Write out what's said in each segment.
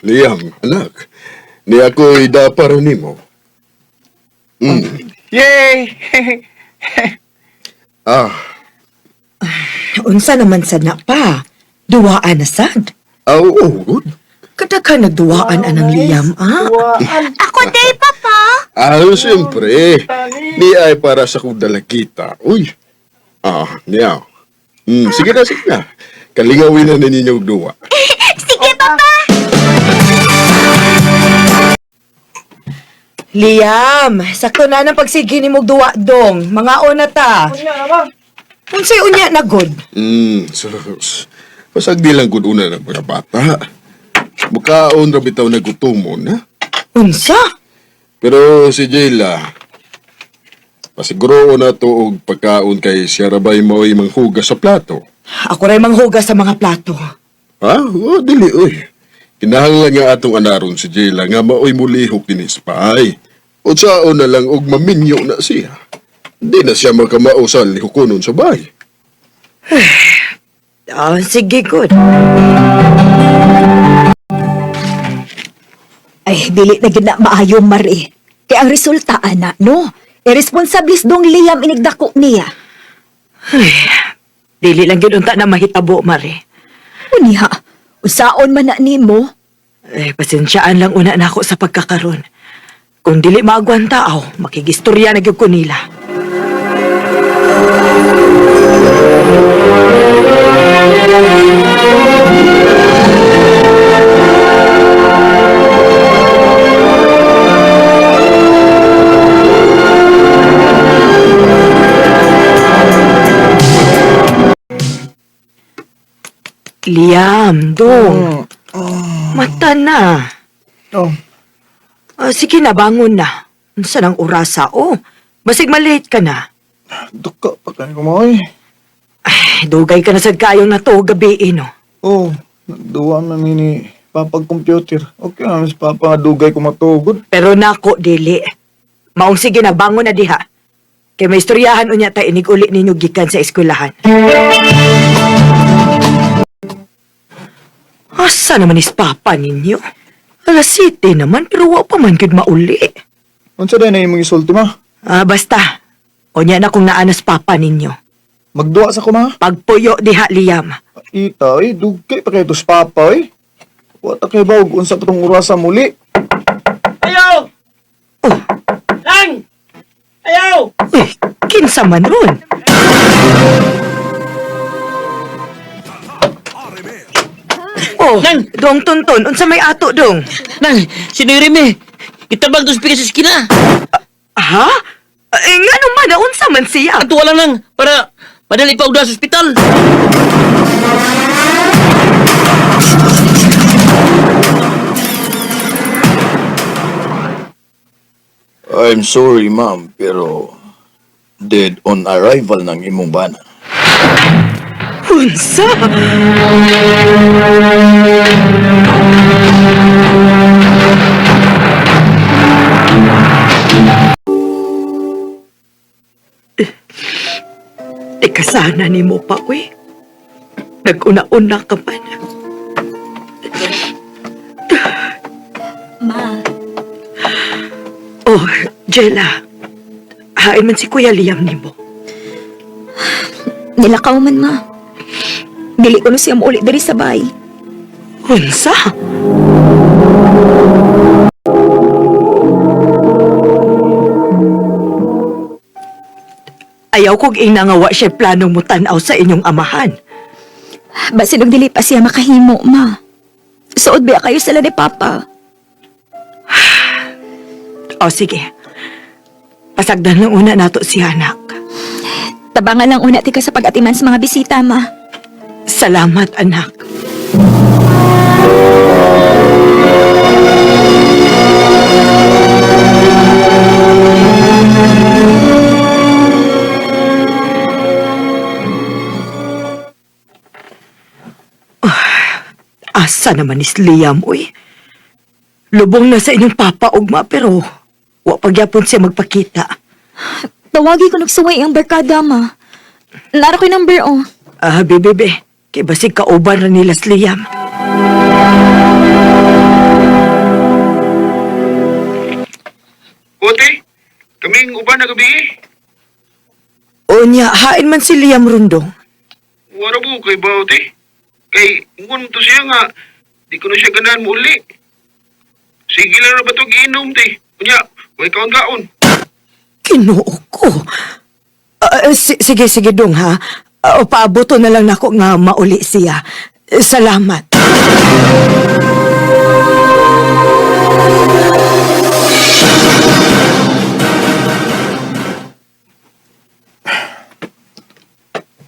Liam, anak. Ni ako'y dapar nimo. Yay! Ah, Unsa naman sad na pa? Duwaan na sad. oh, good. Kadaghan nagduwaan anang Liam, Ako day, Papa. Siyempre. Ni ay para sa kong dalagita. Uy. Niyaw. Sige na, sige na. Kalingawin na ninyo duwa. Sige, Papa. Liam, sakto na ng pagsigi ni mong duwa dong. Mga ona ta. Unsay unya na good? Sus. Pasag di lang good una ng mga bata. Mukaon ra bitaw na gutumon, ha? Unsa? Pero si Jayla, pasiguro na to og pagkaon kay siya rabay mo'y manghugas sa plato. Ako rin manghugas sa mga plato. Ha? Dili, oy. Kinahanglan nga atong anaron si Jayla nga maoy mulihok din sa paay. O saon na lang og maminyo na siya. Di na siya makamao sa lihukonon sa bahay. Sige, good. Ay, dili na gina maayo, Mari. Kaya ang resulta, ana, no? Irresponsables dong Liam inigdako niya. Dili lang yun unta na mahitabo, Mari. Uniha, usaon man na nimo. Pasensyaan lang una na ako sa pagkakaroon. Kung dili maagwanta aw, makigistorya na gyud ko nila. Liam, dong. Mata na. Sige na, bangon na. Saan ang orasa? Basig malate ka na. Duka pa kayo kumoy. Dugay ka na sa kayong na to gabi, no? Nagduwa na ni papag-computer. Okay na, mas papa dugay ko matugod. Pero nako, dili. Maong sige na, bangon na diha. Kaya may istoryahan unya ta inig uli ninyo gikan sa eskwelahan. Asa naman is papa ninyo? Alas 7 naman, pero wa pa man gud mauli. Unsa day na imong isulti ma? Basta. Unya na kung naanas papa ninyo. Magduwa sa ko ma? Pagpuyo diha, Liam. Ita, dugay pa kayo tos papa, Wata kayo ba, unsa pa tong urasa muli? Ayaw! Lang! Ayaw! Uy, kinsa man ron? Nang! Dong tunton, unsa may ato dong? Nang! Siniri mi! Itabag to sa skina! Ha? Nga naman, unsa man siya? Ato wala nang! Para madali pa udah sa ospital! I'm sorry, ma'am, pero dead on arrival ng imong bana. Unsa? Ikasana ni mo pa, we. Nag-una-una ka pa na. Ma, Jella. Hain man si Kuya Liam ni mo. nilakaw man, ma. Dili ko na siya maulit dari sa bay. Unsa? Ayaw kong inangawa siya planong mo tanaw sa inyong amahan. Basin og dili pa siya makahimo, ma. Suod ba kayo sila ni Papa? Sige. Pasagdan lang una nato si anak. Tabangan lang una tika sa pag-atiman sa mga bisita, ma. Salamat, anak. Asa naman is Liam, uy. Lubong na sa inyong papa, ugma, pero wa pagyapon siya magpakita. Tawagi ko nagsuway ang barkada, ma. Nara ko'y number, Bebe, kay basig kauban na nila si Liam. Ote, kaming uban na gabi. Unya, hain man si Liam Rundong. Wala mo kay ba, ote? Kay, ngun to siya nga, di ko na siya ganahan mo uli. Sige lang na ba ito giinom, te? Kunya, huwag kaon-kaon. Kinuo ko. Sige, dong ha. Paaboto na lang nako nga mauli siya. Salamat.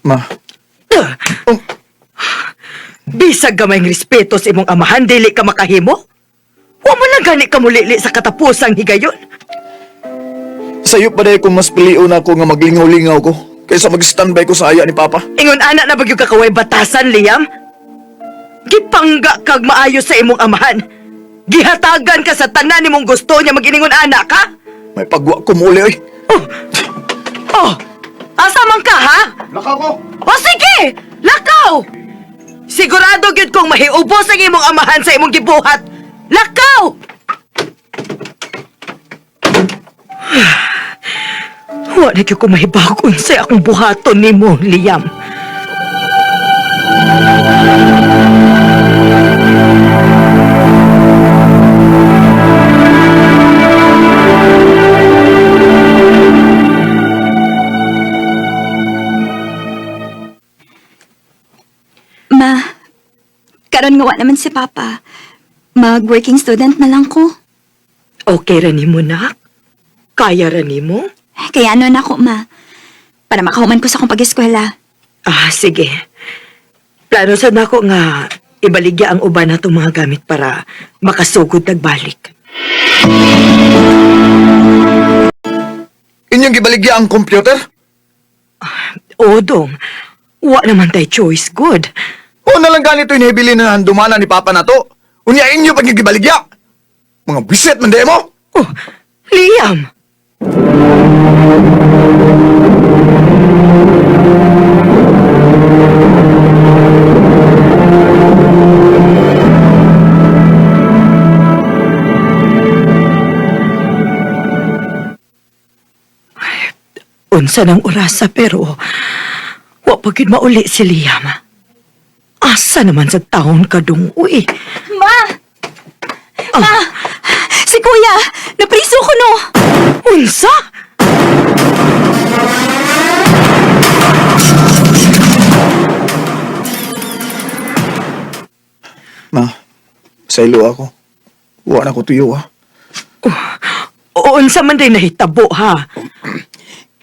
Ma, Bisag gamay ng respeto sa imong amahan, dili ka makahimo? Wa mo lang gani ka mulili sa katapusang higayon. sayo pa dahil kung mas piliun ako nga maglingaw-lingaw ko kaysa mag-standby ko sa aya ni Papa. Ingon anak na bagyo kakaway batasan, Liam. Gipangga kag maayo sa imong amahan. Gihatagan ka sa tanan nimong gusto niya maginingon anak ka? May pagwa ko muli, oy. Oh, asa man ka, ha? Lakaw ko! O sige! Lakaw! Sigurado gyud kong mahiubos ang imong amahan sa imong gibuhat. Lakaw! Wa na gyud ko mahibakon sa akong buhaton nimo, Liam. Ma, karon nga wa naman si Papa. Mag-working student na lang ko. Okay ra nimo, nak? Kaya ra nimo? Kaya ano na ako, Ma. Para makahuman ko sa akong pag-eskwela. Ah, sige. Plano sa nako nga ibaligya ang uban natong mga gamit para makasugod nagbalik. Inyong gibaligya ang computer? O, dong. Wa naman tay choice good. O na lang ganito yung hebili na dumana ni Papa na to. Unya inyo pag gibaligya. Mga bisit man di mo. Oh, Liam! Unsa ng orasa pero wa pagid mauli si Liam. Asa naman sa taon ka dong, uy. Ma! Ma! Si Kuya! Napriso ko no! Unsa? Ma, saylo ako. Wa na ko tuyo, ha. Unsa man day nahitabo, ha?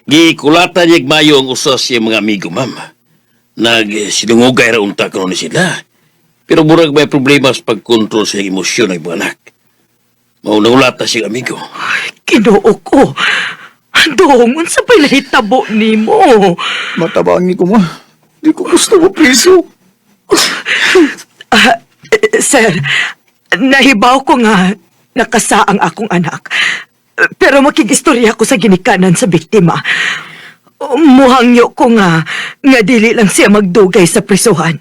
Gikulatan niya mayo ang usas siya mga amigo, ma'am. Sinungugay ra unta karon ni sila. Pero murag may problema sa pagkontrol sa emosyon ng mga anak. Maunang-ulata siyang amigo. Kinuo ko. Dong, unsa pa'y nahitabo ni mo? Matabangi ko, ma. Di ko gusto mo priso. Sir, nahibaw ko nga nakasaang akong anak. Pero makigistorya ko sa ginikanan sa biktima. Muhangyo ko nga dili lang siya magdugay sa prisuhan.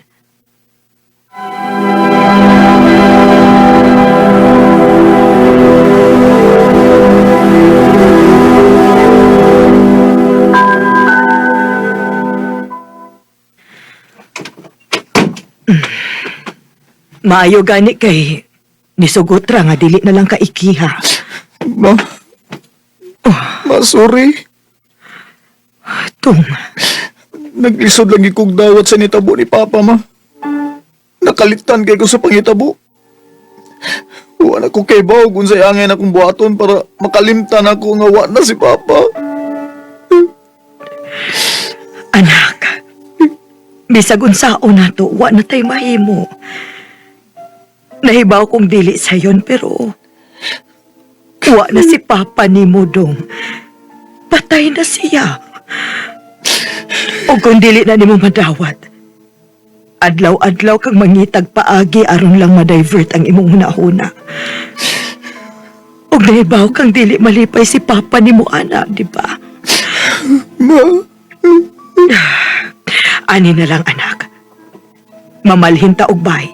Maayo gani kay nisugot ra nga dili na lang kaikiha. Ma, sorry. Tung, Naglisod lang ikog dawat sa nitabo ni Papa, ma. Nakalitan kay ko sa pangitabo. Wa na ko kay baw kung sa angin akong buhaton para makalimtan ako nga wa na si Papa. anak, bisag unsaon nato, wa na tay mahimo. Nahibaw kong dili sayon pero wa na si Papa ni mo dong. Patay na siya. O kung dili na nimo madawat, adlaw-adlaw kang mangitag paagi aron lang ma-divert ang imong hunahuna. Og nahibaw kang dili malipay si Papa nimo ana, di ba? Ma, Ani na lang anak. Mamalhin ta og bay.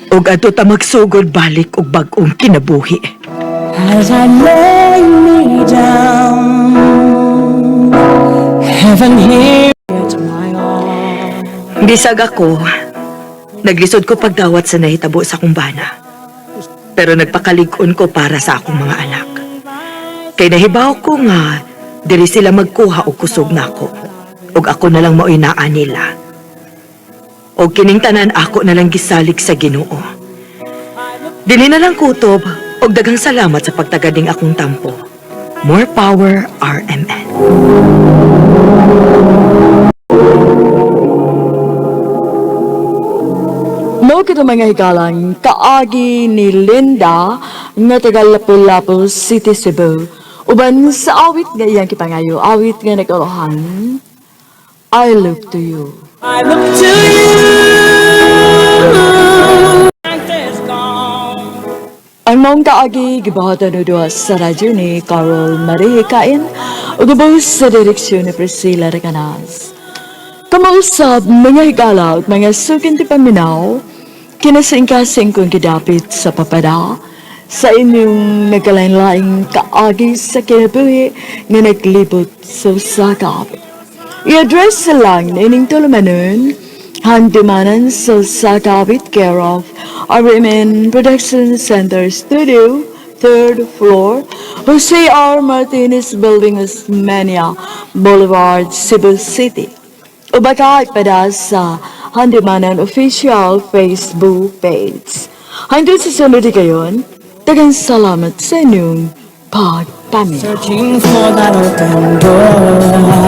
Og ato ta magsugod balik og bag-ong kinabuhi. As I lay weighing me down. Heaven here at my arms. Bisag ako, naglisod ko pagdawat sa nahitabo sa kumbana. Pero nagpakalig-on ko para sa akong mga anak. Kay nahibaw ko nga, diri sila magkuha og kusog nako. Og ako na lang maoynaan nila. Og kining tanan ako na lang gisalig sa Ginoo. Dili na lang kutob, og daghang salamat sa pagtagading akong tampo. More power, RMN. No kita mga hikalang kaagi ni Linda nga taga Lapu-Lapu City, Cebu. Uban sa awit nga iyang kipangayo, awit nga nagkalohan. I look to you. I look to you. Is gone. Ang mong kaagi gibahatan no duha sa radyo ni Carol Marihikain o gabos sa direksyon ni Priscilla Recanas. Kamausap mga higala at mga sukin ti paminaw, kinasing-kasing kong kidapit sa papada, sa inyong nagkalain-laing kaagi sa kinabuhi nga naglibot sa sakap. I-address lang na ining tulumanon, handimanan sa sakapit care of RMN Production Center Studio, 3rd floor, Jose R. Martinez Building, Osmeña Boulevard, Cebu City. O baka ipada sa Handimanan Official Facebook page. Hanggang sa sunod kayon, dagang salamat sa inyong pagpaminaw. Searching for that open door.